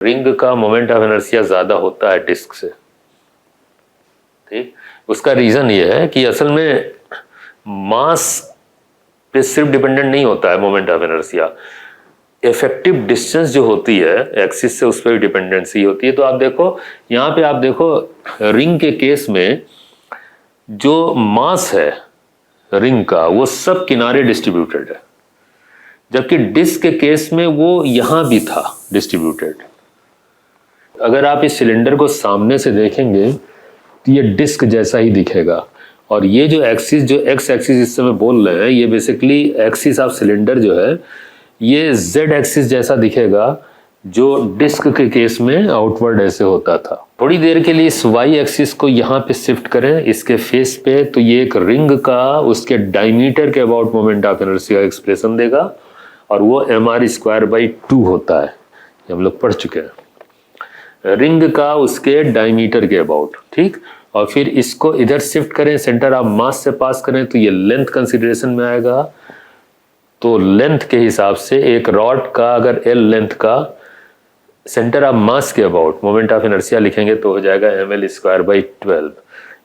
Ring का moment of inertia ज्यादा होता है डिस्क से। ठीक, उसका रीजन ये है कि असल में मास पे सिर्फ डिपेंडेंट नहीं होता है moment of inertia, effective distance जो होती है एक्सिस से उस पर भी डिपेंडेंसी होती है। तो आप देखो यहाँ पे, आप देखो रिंग के केस में जो मास है रिंग का वो सब किनारे डिस्ट्रीब्यूटेड है, जबकि डिस्क के केस में वो यहां भी था डिस्ट्रीब्यूटेड। अगर आप इस सिलेंडर को सामने से देखेंगे तो ये डिस्क जैसा ही दिखेगा, और ये जो एक्सिस, जो एक्स एक्सिस इस समय बोल रहे हैं, ये बेसिकली एक्सिस ऑफ सिलेंडर जो है ये जेड एक्सिस जैसा दिखेगा, जो डिस्क के केस में आउटवर्ड ऐसे होता था। थोड़ी देर के लिए इस वाई एक्सिस को यहाँ पे शिफ्ट करें इसके फेस पे, तो ये एक रिंग का उसके डायमीटर के about moment of inertia expression देगा, और वो mr²/2 होता है, ये हम लोग पढ़ चुके हैं, रिंग का उसके डायमीटर के अबाउट। ठीक, और फिर इसको इधर शिफ्ट करें, सेंटर ऑफ मास से पास करें, तो ये लेंथ कंसिडरेशन में आएगा। तो लेंथ के हिसाब से एक रॉड का अगर l लेंथ का सेंटर ऑफ मास के अबाउट मोमेंट ऑफ इनर्शिया लिखेंगे तो हो जाएगा ml²/12।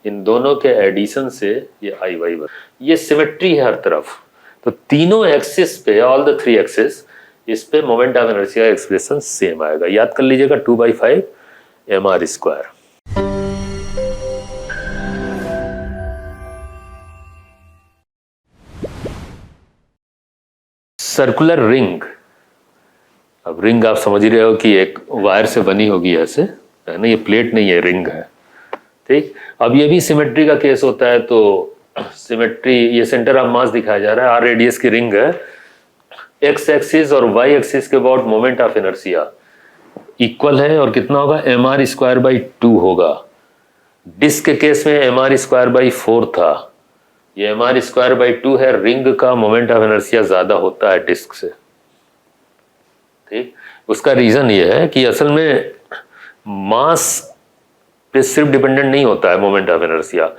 इन दोनों के एडिशन से ये I y, ये सिमेट्री है हर तरफ। तो तीनों एक्सिस पे, ऑल द थ्री एक्सिस, इस पे moment of inertia expression same आएगा। याद कर लीजिएगा 2/5 mr²। सर्कुलर रिंग, अब रिंग आप समझ ही रहे हो कि एक वायर से बनी होगी ऐसे, है ना, ये प्लेट नहीं है, रिंग है। ठीक, अब ये भी सिमेट्री का केस होता है। तो सिमेट्री, ये सेंटर ऑफ मास दिखाया जा रहा है, आर रेडियस की रिंग है, एक्स एक्सिस और वाई एक्सिस के about moment of inertia equal है, और कितना होगा, mr²/2 होगा। डिस्क के केस में mr²/4 था, ये mr²/2 है। रिंग का मोमेंट ऑफ इनर्शिया ज्यादा होता है डिस्क से। ठीक, उसका रीजन ये है कि असल में मास पे सिर्फ डिपेंडेंट नहीं होता है moment of inertia,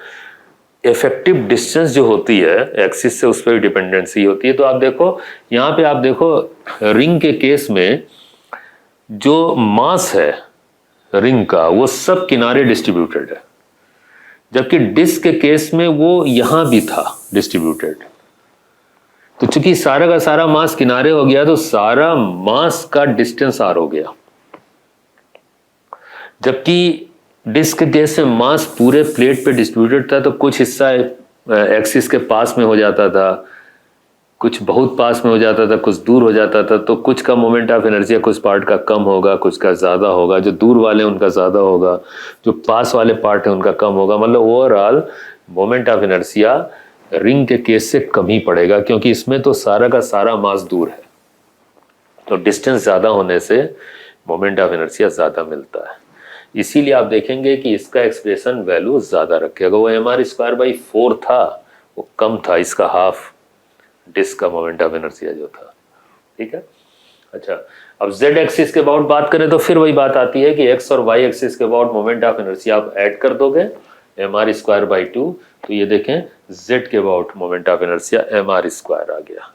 effective distance जो होती है एक्सिस से उस पर भी डिपेंडेंसी होती है। तो आप देखो यहाँ पे, आप देखो रिंग के केस में जो मास है रिंग का वो सब किनारे डिस्ट्रीब्यूटेड है, जबकि डिस्क के केस में वो यहां भी था डिस्ट्रीब्यूटेड। तो चूंकि सारा का सारा मास किनारे हो गया, तो सारा मास का डिस्टेंस आर हो गया, जबकि डिस्क के केस में मास पूरे प्लेट पे डिस्ट्रीब्यूटेड था। तो कुछ हिस्सा एक्सिस के पास में हो जाता था, कुछ बहुत पास में हो जाता था, कुछ दूर हो जाता था। तो कुछ का मोमेंट ऑफ इनर्शिया कुछ पार्ट का कम होगा, कुछ का ज्यादा होगा, जो दूर वाले उनका ज्यादा होगा, जो पास वाले पार्ट है उनका कम होगा। मतलब overall moment of inertia ring के केस से कम ही पड़ेगा, क्योंकि इसमें तो सारा का सारा मास दूर है, तो डिस्टेंस ज्यादा होने से मोमेंट ऑफ इनर्शिया ज्यादा मिलता है। इसीलिए आप देखेंगे कि इसका एक्सप्रेशन वैल्यू ज्यादा रखेगा। वो mr²/4 था, वो कम था, इसका हाफ डिस्क का मोमेंट ऑफ इनर्शिया जो था। ठीक है, अच्छा, अब z एक्सिस के अबाउट बात करें तो फिर वही बात आती है कि x और y एक्सिस के अबाउट मोमेंट ऑफ इनर्शिया आप ऐड कर दोगे mr²/2, तो ये देखें z के about moment of inertia mr² आ गया।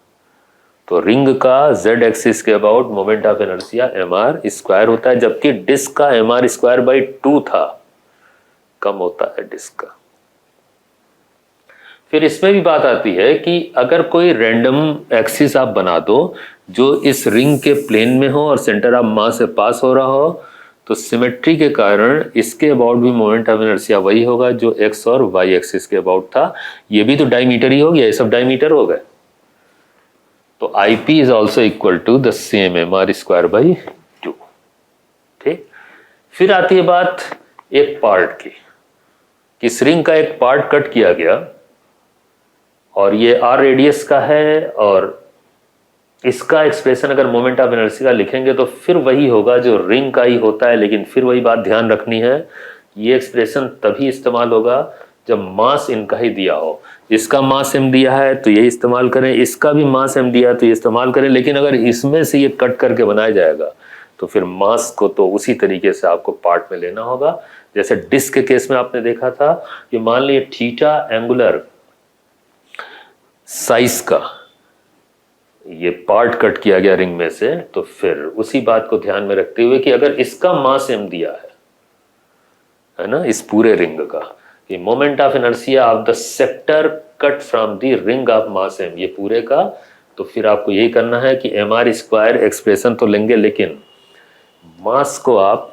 तो रिंग का z एक्सिस के about moment of inertia mr² होता है, जबकि डिस्क का mr²/2 था, कम होता है डिस्क का। फिर इसमें भी बात आती है कि अगर कोई रैंडम एक्सिस आप बना दो जो इस रिंग के प्लेन में हो और सेंटर ऑफ मास से पास हो रहा हो, तो सिमेट्री के कारण इसके अबाउट भी मोमेंट ऑफ इनर्शिया वही होगा जो एक्स और वाई एक्सिस के अबाउट था। ये भी तो डायमीटर ही हो गया, ये सब डायमीटर हो गए। तो IP is also equal to the same mr²/2। ठीक, फिर आती है बात एक पार्ट की, कि इस रिंग का एक पार्ट कट किया गया और ये r रेडियस का है, और इसका एक्सप्रेशन अगर मोमेंट ऑफ इनर्शिया लिखेंगे तो फिर वही होगा जो रिंग का ही होता है। लेकिन फिर वही बात ध्यान रखनी है, ये एक्सप्रेशन तभी इस्तेमाल होगा जब मास इनका ही दिया हो। इसका मास m दिया है तो ये इस्तेमाल करें, इसका भी मास m दिया है तो ये इस्तेमाल करें। लेकिन अगर इसमें से ये कट करके बनाया जाएगा तो फिर मास को तो उसी तरीके से आपको पार्ट में लेना होगा। जैसे डिस्क के केस में आपने देखा था कि मान लीजिए थीटा एंगुलर साइज का ये पार्ट कट किया गया रिंग में से, तो फिर उसी बात को ध्यान में रखते हुए कि अगर इसका मास m दिया है ना, इस पूरे रिंग का, कि moment of inertia of the sector cut from the ring of mass m, ये पूरे का, तो फिर आपको यही करना है कि mr² एक्सप्रेशन तो लेंगे, लेकिन मास को आप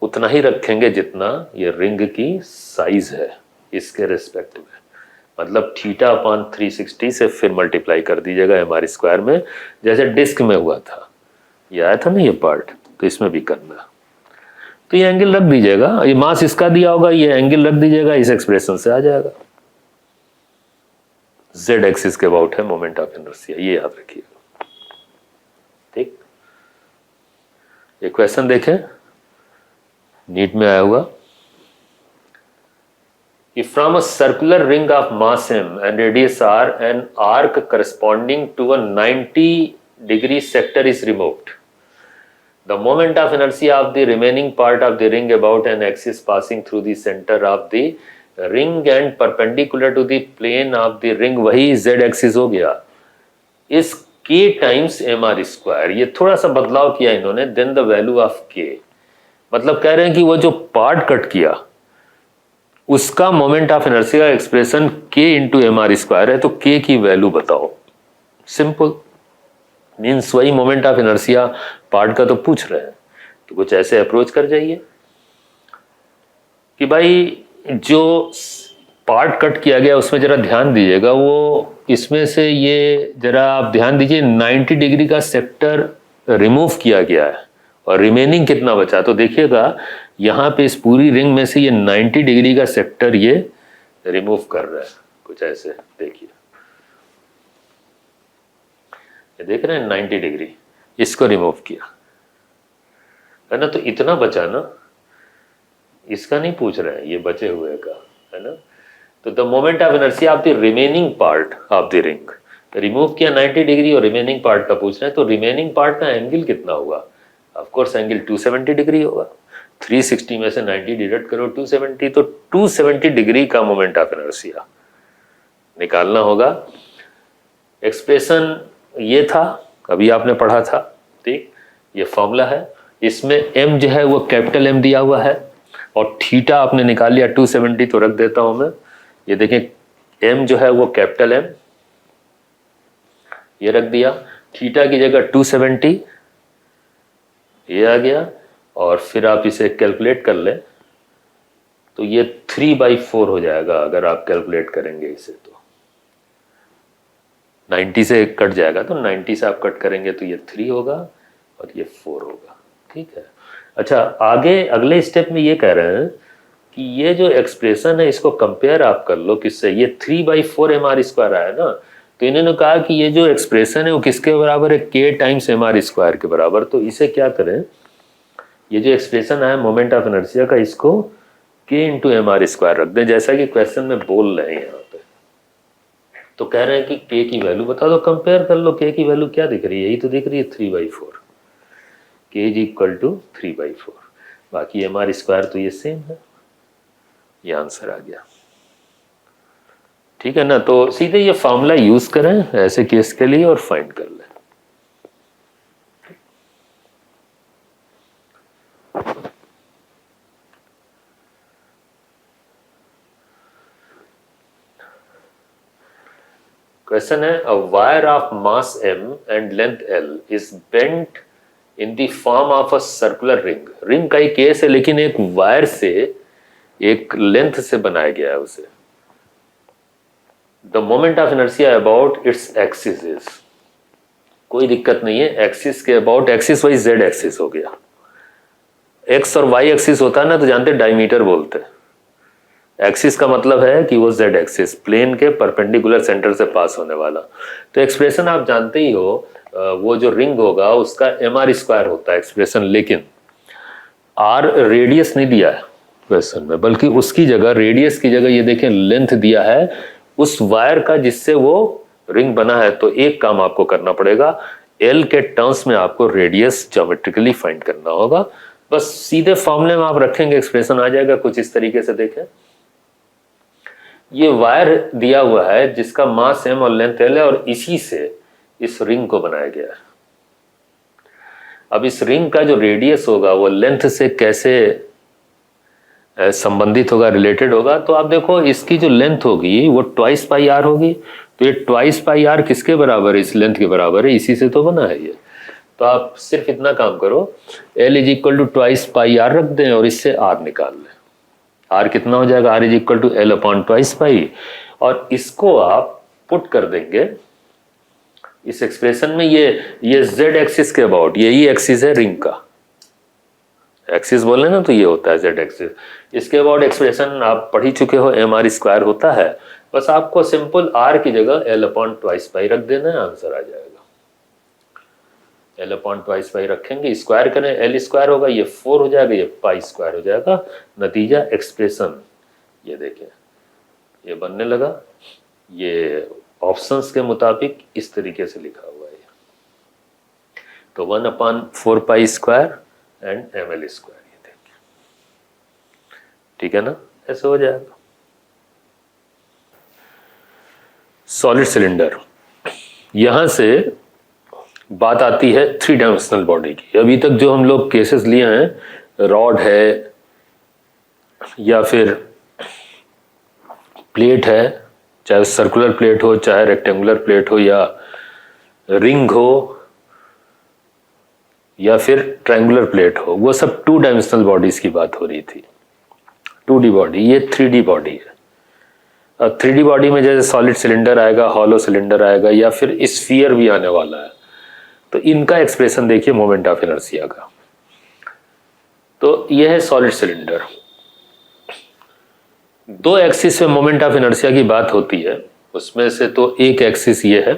उतना ही रखेंगे जितना ये रिंग की साइज है इसके रिस्पेक्ट में, मतलब θ/360 से फिर मल्टीप्लाई कर दीजिएगा mr² में, जैसे डिस्क में हुआ था, ये आया था ना ये पार्ट, तो इसमें भी करना। तो ये एंगल रख दीजिएगा, ये मास इसका दिया होगा, ये एंगल रख दीजिएगा, इस एक्सप्रेशन से आ जाएगा। z एक्सिस के अबाउट है मोमेंट ऑफ इनर्शिया, ये याद रखिएगा। ठीक, एक क्वेश्चन देखें, नीट में आया हुआ कि from a circular ring of mass m and radius r, an arc corresponding to a 90-degree sector is removed. The moment of inertia of the remaining part of the ring about an axis passing through the center of the ring and perpendicular to the plane of the ring, वही z axis हो गया, इस k times mr², ये थोड़ा सा बदलाव किया इन्होंने, then the value of k, मतलब कह रहे हैं कि वो जो पार्ट कट किया उसका moment of inertia expression k into mr² है, तो k की वैल्यू बताओ। सिंपल, मीन्स वही मोमेंट ऑफ इनर्शिया पार्ट का तो पूछ रहे हैं, तो कुछ ऐसे अप्रोच कर जाइए कि भाई जो पार्ट कट किया गया उसमें जरा ध्यान दीजिएगा, वो इसमें से ये जरा आप ध्यान दीजिए 90 डिग्री का सेक्टर रिमूव किया गया है और रिमेनिंग कितना बचा, तो देखिएगा यहाँ पे इस पूरी रिंग में से ये 90 डिग्री का सेक्टर ये रिमूव कर रहा है, कुछ ऐसे देखिए, ये देख रहे हैं 90 डिग्री इसको रिमूव किया है ना, तो इतना बचा ना, इसका नहीं पूछ रहे हैं, ये बचे हुए का है ना। तो the moment of inertia of the remaining part of the ring, remove किया 90 डिग्री और रिमेनिंग पार्ट का पूछ रहे हैं, तो रिमेनिंग पार्ट का एंगल कितना हुआ, ऑफ कोर्स एंगल 270 डिग्री होगा, 360 में से 90 डिडक्ट करो 270, तो 270 डिग्री का मोमेंट ऑफ इनर्शिया निकालना होगा। एक्सप्रेशन ये था, अभी आपने पढ़ा था, ठीक, ये फॉर्मूला है, इसमें m जो है वो कैपिटल M दिया हुआ है और थीटा आपने निकाल लिया 270, तो रख देता हूं मैं, ये देखें m जो है वो कैपिटल M, ये रख दिया, थीटा की जगह 270 ये आ गया, और फिर आप इसे कैलकुलेट कर लें तो ये 3/4 हो जाएगा, अगर आप कैलकुलेट करेंगे इसे तो 90 से कट जाएगा, तो 90 से आप कट करेंगे तो ये 3 होगा और ये 4 होगा। ठीक है, अच्छा आगे अगले स्टेप में ये कह रहे हैं कि ये जो एक्सप्रेशन है इसको कंपेयर आप कर लो किससे, ये 3/4 mr² आया ना, तो इन्होंने कहा कि ये जो एक्सप्रेशन है वो किसके बराबर है, k टाइम्स mr² के बराबर। तो इसे क्या करें, ये जो एक्सप्रेशन आया मोमेंट ऑफ इनर्शिया का, इसको k इंटू mr² रख दें, जैसा कि क्वेश्चन में बोल रहे हैं यहाँ पे। तो कह रहे हैं कि k की वैल्यू बता दो, कंपेयर कर लो, k की वैल्यू क्या दिख रही है, यही तो दिख रही है 3/4, k इज इक्वल टू 3/4, बाकी mr² तो ये सेम है, ये आंसर आ गया। ठीक है ना, तो सीधे ये फॉर्मूला यूज करें ऐसे केस के लिए और फाइंड कर लें। क्वेश्चन है, a wire of mass m and length l is bent in the form of a circular ring, ring का ही केस है लेकिन एक वायर से, एक लेंथ से बनाया गया है उसे। The moment of inertia about its axis is, कोई दिक्कत नहीं है, एक्सिस के about, axis wise Z axis हो गया, एक्स और वाई एक्सिस होता है ना तो जानते डायमीटर बोलते हैं, एक्सिस का मतलब है कि वो जेड एक्सिस, प्लेन के परपेंडिकुलर सेंटर से पास होने वाला। तो एक्सप्रेशन आप जानते ही हो, वो जो रिंग होगा उसका mr² होता है एक्सप्रेशन, लेकिन r रेडियस नहीं दिया है क्वेश्चन में, बल्कि उसकी जगह, रेडियस की जगह ये देखें लेंथ दिया है उस वायर का जिससे वो रिंग बना है। तो एक काम आपको करना पड़ेगा, l के टर्म्स में आपको रेडियस ज्योमेट्रिकली फाइंड करना होगा, बस सीधे फॉर्मूले में आप रखेंगे एक्सप्रेशन आ जाएगा कुछ इस तरीके से। देखें ये वायर दिया हुआ है जिसका मास m और लेंथ l है, और इसी से इस रिंग को बनाया गया है। अब इस रिंग का जो रेडियस होगा वो लेंथ से कैसे संबंधित होगा, रिलेटेड होगा। तो आप देखो इसकी जो लेंथ होगी वो ट्वाइस पाई आर होगी। तो ये ट्वाइस पाई आर किसके बराबर है? इस लेंथ के बराबर है, इसी से तो बना है ये। तो आप सिर्फ इतना काम करो, L is equal to twice pi r रख दें और इससे आर निकाल लें। आर कितना हो जाएगा? R is equal to L upon twice pi. और इसको आप पुट कर देंगे इस एक्सप्रेशन में। ये z एक्सिस के अबाउट, यही एक्सिस है रिंग का। एक्सिस बोले ना तो ये होता है z एक्सिस। इसके अबाउट एक्सप्रेशन आप पढ़ ही चुके हो, एम आर स्क्वायर होता है। बस आपको सिंपल r की जगह L अपॉन ट्वाइस पाई रख देना है, आंसर आ जाएगा। L अपॉन ट्वाइस पाई रखेंगे, स्क्वायर करें, L स्क्वायर होगा, ये 4 हो जाएगा, ये पाई स्क्वायर हो जाएगा। नतीजा एक्सप्रेशन ये देखें, ये बनने लगा। ये ऑप्शंस के मुताबिक इस तरीके से लिखा हुआ है। तो 1 upon 4 pi square and ml square, ये देखिए, ठीक है ना? ऐसे हो जाएगा। सॉलिड सिलेंडर, यहां से बात आती है 3 डायमेंशनल बॉडी की। अभी तक जो हम लोग केसेस लिए हैं, रॉड है या फिर प्लेट है, चाहे सर्कुलर प्लेट हो, चाहे रेक्टेंगुलर प्लेट हो, या रिंग हो, या फिर ट्रायंगुलर प्लेट हो, वो सब 2 डायमेंशनल बॉडीज की बात हो रही थी। 2D बॉडी, ये 3D बॉडी है। और 3D बॉडी में जैसे सॉलिड सिलेंडर आएगा, हॉलो सिलेंडर आएगा, या फिर स्फीयर भी आने वाला है। तो इनका एक्सप्रेशन देखिए मोमेंट ऑफ इनर्शिया का। तो यह है सॉलिड सिलेंडर। 2 एक्सिस में मोमेंट ऑफ इनर्शिया की बात होती है। उसमें से तो एक एक्सिस ये है,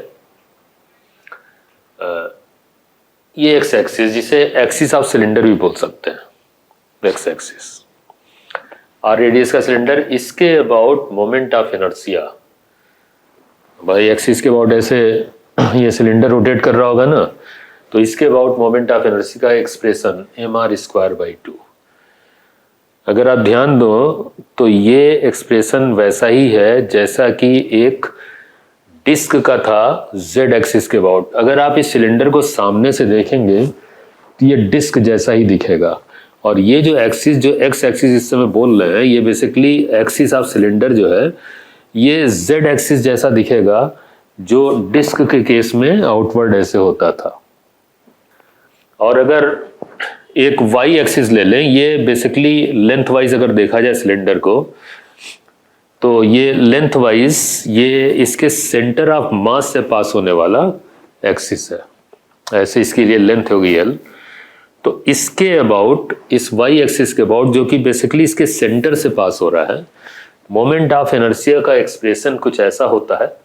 ये एक्स एक्सिस, जिसे एक्सिस ऑफ सिलेंडर भी बोल सकते हैं, एक्स एक्सिस। आर रेडियस का सिलेंडर, इसके अबाउट मोमेंट ऑफ इनर्शिया, भाई एक्सिस के अबाउट ऐसे ये सिलेंडर रोटेट कर रहा होगा ना, तो इसके अबाउट मोमेंट ऑफ इनर्शिया का एक्सप्रेशन mr स्क्वायर बाई 2। अगर आप ध्यान दो तो ये एक्सप्रेशन वैसा ही है जैसा कि एक डिस्क का था z एक्सिस के अबाउट। अगर आप इस सिलेंडर को सामने से देखेंगे तो ये डिस्क जैसा ही दिखेगा। और ये जो एक्सिस, जो एक्स एक्सिस इस समय बोल रहे हैं, ये बेसिकली एक्सिस ऑफ सिलेंडर जो है ये z एक्सिस जैसा दिखेगा, जो डिस्क के केस में आउटवर्ड ऐसे होता था। और अगर एक y एक्सिस ले लें, ये बेसिकली लेंथ वाइज अगर देखा जाए सिलेंडर को, तो ये लेंथ वाइज ये इसके सेंटर ऑफ मास से पास होने वाला एक्सिस है। ऐसे इसकी लिए लेंथ होगी L। तो इसके अबाउट, इस y एक्सिस के अबाउट, जो कि बेसिकली इसके सेंटर से पास हो रहा है, मोमेंट ऑफ इनर्शिया का एक्सप्रेशन कुछ ऐसा होता है,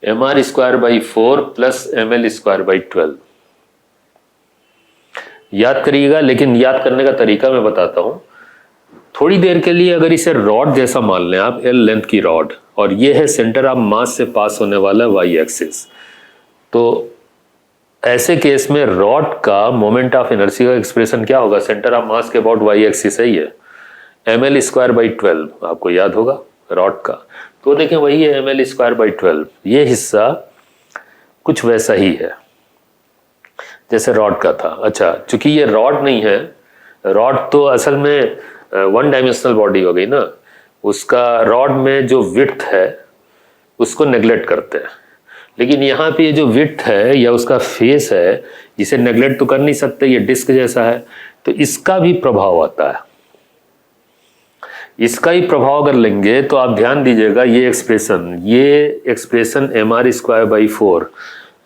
mr square by 4 plus ml square by 12। याद करिएगा, लेकिन याद करने का तरीका मैं बताता हूं। थोड़ी देर के लिए अगर इसे रॉड जैसा मान लें आप, L लेंथ की रॉड, और ये है सेंटर ऑफ मास से पास होने वाला y एक्सिस, तो ऐसे केस में रॉड का मोमेंट ऑफ इनर्शिया का एक्सप्रेशन क्या होगा? सेंटर ऑफ मास के अबाउट y एक्सिस है ये, ml स्क्वायर बाई 12, आपको याद होगा रॉड का। तो देखें वही है ml स्क्वायर बाई 12। ये हिस्सा कुछ वैसा ही है जैसे रॉड का था। अच्छा, चूंकि ये रॉड नहीं है, रॉड तो असल में 1 डायमेंशनल बॉडी हो गई ना, उसका रॉड में जो विड्थ है उसको नेग्लेक्ट करते हैं। लेकिन यहाँ पे ये जो विड्थ है या उसका फेस है, इसे नेग्लेक्ट तो कर नहीं सकते, ये डिस्क जैसा है, तो इसका भी प्रभाव आता है। इसका ही प्रभाव अगर लेंगे तो आप ध्यान दीजिएगा, ये एक्सप्रेशन mr स्क्वायर बाई 4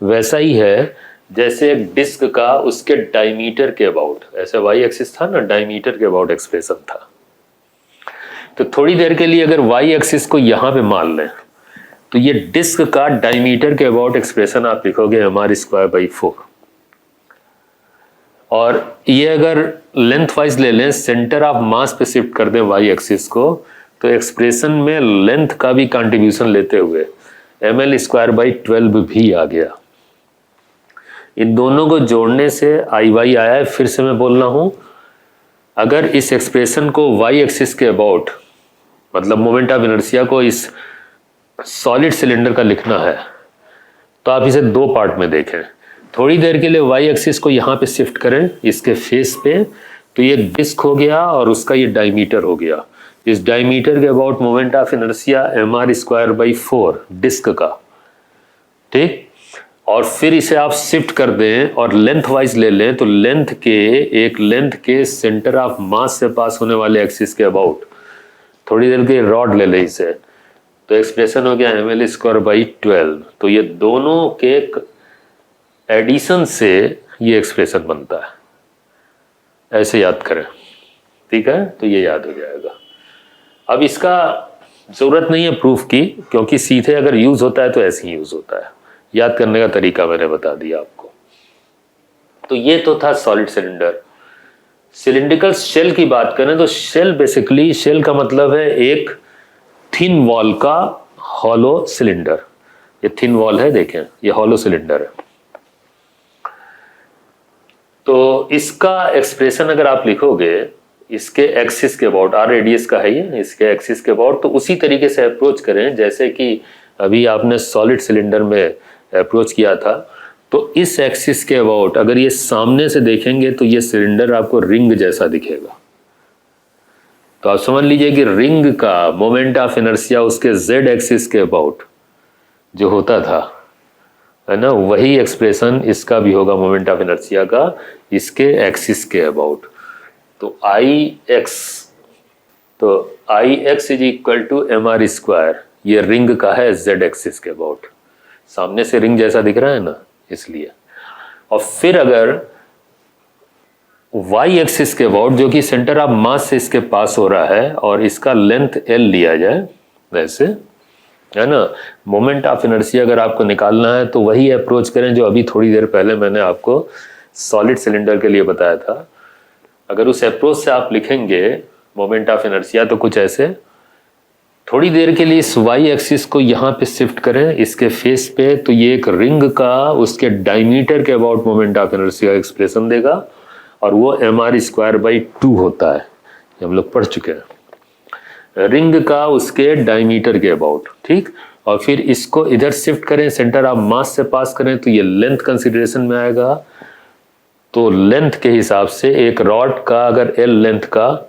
वैसा ही है जैसे एक डिस्क का उसके डायमीटर के अबाउट, ऐसे y एक्सिस था ना, डायमीटर के अबाउट एक्सप्रेशन था। तो थोड़ी देर के लिए अगर y एक्सिस को यहां पे मान लें, तो ये डिस्क का डायमीटर के अबाउट एक्सप्रेशन आप लिखोगे mr स्क्वायर बाई 4। और ये अगर लेंथ वाइज ले लें, सेंटर ऑफ मास पे शिफ्ट कर दें y एक्सिस को, तो एक्सप्रेशन में लेंथ का भी कंट्रीब्यूशन लेते हुए ml स्क्वायर बाई 12 भी आ गया। इन दोनों को जोड़ने से IY आया है। फिर से मैं बोल रहा हूं, अगर इस एक्सप्रेशन को y एक्सिस के अबाउट, मतलब मोमेंट ऑफ इनर्शिया को इस सॉलिड सिलेंडर का लिखना है, तो आप इसे दो पार्ट में देखें। थोड़ी देर के लिए वाई एक्सिस को यहाँ पे शिफ्ट करें इसके फेस पे, तो ये डिस्क हो गया और उसका ये डायमीटर हो गया। इस डायमीटर के about moment of inertia mr²/4 disc का, ठीक। और फिर इसे आप शिफ्ट कर दें और लेंथ वाइज ले लें, तो लेंथ के सेंटर ऑफ मास से पास होने वाले एक्सिस के अबाउट थोड़ी देर के रॉड ले लें इसे, तो एक्सप्रेशन हो गया ml²/12। तो ये दोनों के एडिशन से ये एक्सप्रेशन बनता है, ऐसे याद करें, ठीक है। तो ये याद हो जाएगा। अब इसका जरूरत नहीं है प्रूफ की, क्योंकि सीधे अगर यूज होता है तो ऐसे ही यूज होता है। याद करने का तरीका मैंने बता दिया आपको। तो ये तो था सॉलिड सिलेंडर। सिलिंड्रिकल शेल की बात करें तो शेल बेसिकली, शेल का मतलब है एक थिन वॉल का हॉलो सिलेंडर। ये थिन वॉल है, देखें ये हॉलो सिलेंडर है। तो इसका एक्सप्रेशन अगर आप लिखोगे इसके एक्सिस के अबाउट, आर रेडियस का है ये, इसके एक्सिस के अबाउट, तो उसी तरीके से अप्रोच करें जैसे कि अभी आपने सॉलिड सिलेंडर में अप्रोच किया था। तो इस एक्सिस के अबाउट अगर ये सामने से देखेंगे तो ये सिलेंडर आपको रिंग जैसा दिखेगा। तो आप समझ लीजिए कि रिंग का मोमेंट ऑफ इनर्शिया उसके जेड एक्सिस के अबाउट जो होता था, है ना, वही एक्सप्रेशन इसका भी होगा मोमेंट ऑफ इनर्शिया का इसके एक्सिस के अबाउट। तो I X is equal to mr², ये रिंग का है जेड एक्सिस के अबाउट। सामने से रिंग जैसा दिख रहा है ना, इसलिए। और फिर अगर y एक्सिस के अबाउट, जो कि सेंटर ऑफ मास से इसके पास हो रहा है, और इसका लेंथ l लिया जाए वैसे, है ना, मोमेंट ऑफ इनर्शिया अगर आपको निकालना है तो वही अप्रोच करें जो अभी थोड़ी देर पहले मैंने आपको सॉलिड सिलेंडर के लिए बताया था। अगर उस अप्रोच से आप लिखेंगे मोमेंट ऑफ इनर्शिया तो कुछ ऐसे, थोड़ी देर के लिए इस वाई एक्सिस को यहाँ पे शिफ्ट करें इसके फेस पे, तो ये एक रिंग का उसके डायमीटर के about moment of inertia expression देगा, और वो mr²/2 होता है, ये हम लोग पढ़ चुके हैं। रिंग का उसके डायमीटर के अबाउट, ठीक। और फिर इसको इधर शिफ्ट करें, सेंटर ऑफ मास से पास करें, तो ये लेंथ कंसिडरेशन में आएगा। तो लेंथ के हिसाब से एक रॉड का अगर l लेंथ का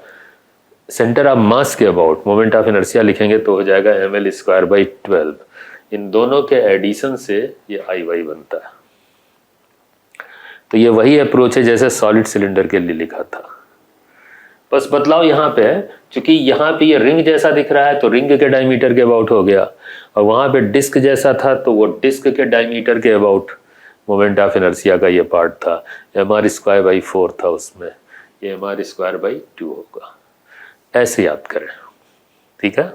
सेंटर ऑफ मास के अबाउट मोमेंट ऑफ इनर्शिया लिखेंगे तो हो जाएगा ml²/12। इन दोनों के एडिशन से ये IY बनता है। तो ये वही अप्रोच है जैसे सॉलिड सिलेंडर के लिए लिखा था, बस बदलाव यहाँ पे है, क्योंकि यहाँ पे ये रिंग जैसा दिख रहा है तो रिंग के डायमीटर के अबाउट हो गया, और वहां पे डिस्क जैसा था तो वो डिस्क के डायमीटर के अबाउट मोमेंट ऑफ इनर्शिया का ये पार्ट था। mr²/4 था उसमें, ये mr²/2 होगा। ऐसे याद करें, ठीक है।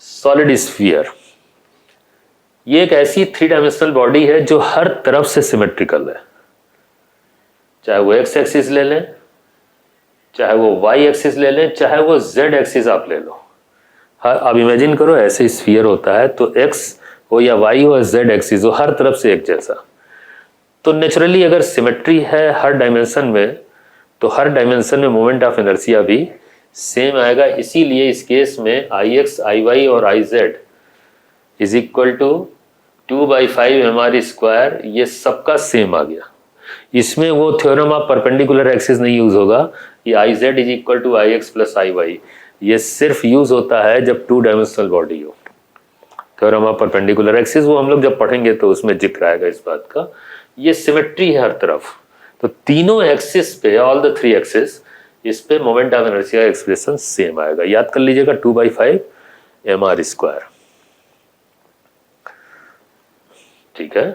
सॉलिड स्फीयर ये एक ऐसी 3 डायमेंशनल बॉडी है जो हर तरफ से सिमेट्रिकल है, चाहे वो एक्स एक्सिस ले लें, चाहे वो वाई एक्सिस ले लें, चाहे वो जेड एक्सिस आप ले लो। आप इमेजिन करो ऐसे स्फीयर होता है, तो एक्स हो या वाई हो या जेड एक्सिस हो, हर तरफ से एक जैसा। तो नेचुरली अगर सिमेट्री है हर डायमेंशन में, तो हर डायमेंशन में मोमेंट ऑफ इनर्शिया भी सेम आएगा। इसीलिए इस केस में Ix, Iy और Iz is equal to 2/5 mr², ये सबका सेम आ गया। इसमें वो थ्योरम ऑफ परपेंडिकुलर एक्सिस नहीं यूज होगा, ये Iz is equal to Ix plus Iy, ये सिर्फ यूज होता है जब 2 डायमेंशनल बॉडी हो। थ्योरम ऑफ परपेंडिकुलर एक्सिस वो हम लोग जब पढ़ेंगे तो उसमें जिक्र आएगा इस बात का। ये सिमेट्री है हर तरफ, तो तीनों एक्सिस पे, ऑल द 3 एक्सिस, इस पे moment of inertia expression same आएगा। याद कर लीजिएगा 2/5 mr², ठीक है।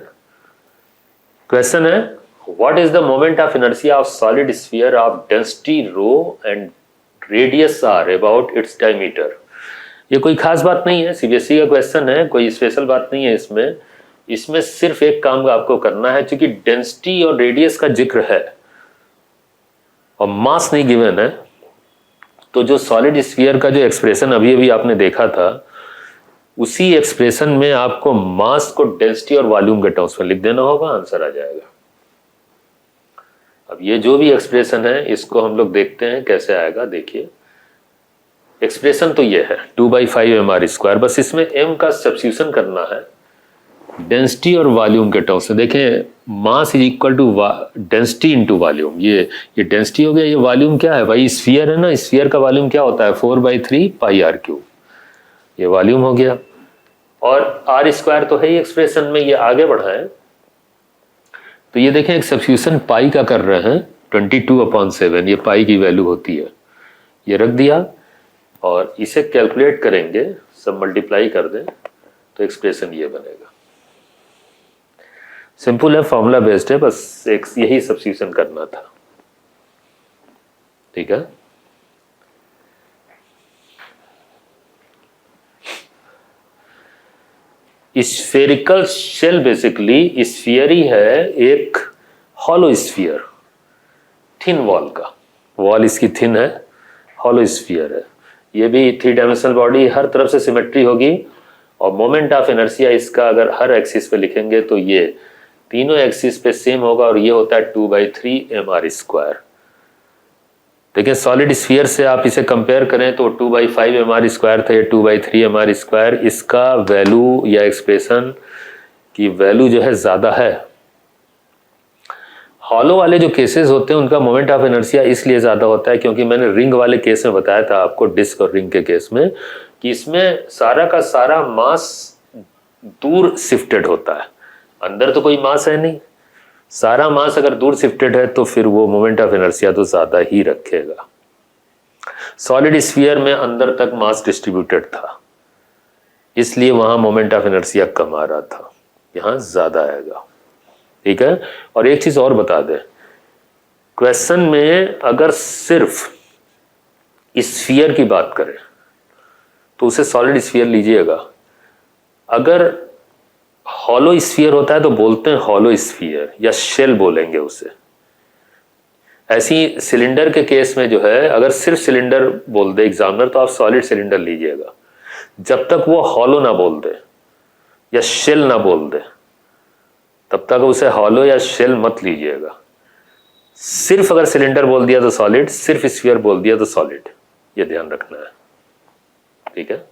क्वेश्चन है, what is the moment of inertia of solid sphere of density rho and radius r about its diameter. ये कोई खास बात नहीं है, सीबीएसई का क्वेश्चन है, कोई स्पेशल बात नहीं है इसमें। इसमें सिर्फ एक काम आपको करना है, क्योंकि डेंसिटी और रेडियस का जिक्र है और मास नहीं गिवन है, तो जो सॉलिड स्फीयर का जो एक्सप्रेशन अभी अभी आपने देखा था, उसी एक्सप्रेशन में आपको मास को डेंसिटी और वॉल्यूम के टर्म्स में लिख देना होगा, आंसर आ जाएगा। अब ये जो भी एक्सप्रेशन है इसको हम लोग देखते हैं कैसे आएगा। देखिए, एक्सप्रेशन तो ये है 2/5 mr², बस इसमें m का सब्स्टिट्यूशन करना है डेंसिटी और वॉल्यूम के टर्म्स में। देखें mass is equal to density into volume, ये डेंसिटी हो गया, ये वॉल्यूम क्या है भाई, स्फीयर है ना, स्फीयर का वॉल्यूम क्या होता है 4/3πr³, ये वॉल्यूम हो गया। और r² तो है ही एक्सप्रेशन में, ये आगे बढ़ाएं तो ये देखें एक सब्स्टिट्यूशन पाई का कर रहे हैं 22/7, ये पाई की वैल्यू होती है, ये रख दिया और इसे कैलकुलेट करेंगे, सब मल्टीप्लाई कर दें तो एक्सप्रेशन ये बनेगा। सिंपल है, फॉर्मूला बेस्ड है, बस एक यही सब्स्टिट्यूशन करना था। ठीक है, स्फेरिकल शेल बेसिकली स्फीयर ही है, एक हॉलो स्फीयर, थिन वॉल का, वॉल इसकी थिन है, हॉलो स्फीयर है। ये भी 3 डायमेंशनल बॉडी, हर तरफ से सिमेट्री होगी और मोमेंट ऑफ इनर्शिया इसका अगर हर एक्सिस पे लिखेंगे तो ये तीनों एक्सिस पे सेम होगा और ये होता है 2/3mr²। देखिए सॉलिड स्फीयर से आप इसे कंपेयर करें तो 2/5mr² था, ये 2/3mr², इसका वैल्यू या एक्सप्रेशन की वैल्यू जो है ज़्यादा है। हॉलो वाले जो केसेस होते हैं उनका मोमेंट ऑफ इनर्शिया इसलिए ज़्यादा होता है क्योंकि मैंने रिंग वाले केस में बताया था आपको, डिस्क और रिंग के केस में, कि इसमें सारा का सारा मास दूर शिफ्टेड होता है, अंदर तो कोई मास है नहीं, सारा मास अगर दूर शिफ्टेड है तो फिर वो मोमेंट ऑफ इनर्शिया तो ज़्यादा ही रखेगा। सॉलिड स्फीयर में अंदर तक मास डिस्ट्रीब्यूटेड था, इसलिए वहां मोमेंट ऑफ इनर्शिया कम आ रहा था, यहां ज़्यादा आएगा। ठीक है, और एक चीज और बता दें, क्वेश्चन में अगर सिर्फ स्फीयर की बात करें तो उसे सॉलिड स्फीयर लीजिएगा, अगर हॉलो स्फीयर होता है तो बोलते हैं हॉलो स्फीयर या शेल बोलेंगे उसे। ऐसी सिलेंडर के केस में जो है, अगर सिर्फ सिलेंडर बोल दे एग्जामिनर तो आप सॉलिड सिलेंडर लीजिएगा, जब तक वो हॉलो ना बोल दे या शेल ना बोल दे तब तक उसे हॉलो या शेल मत लीजिएगा। सिर्फ अगर सिलेंडर बोल दिया तो सॉलिड, सिर्फ स्फीयर बोल दिया तो सॉलिड, ये ध्यान रखना है। ठीक है।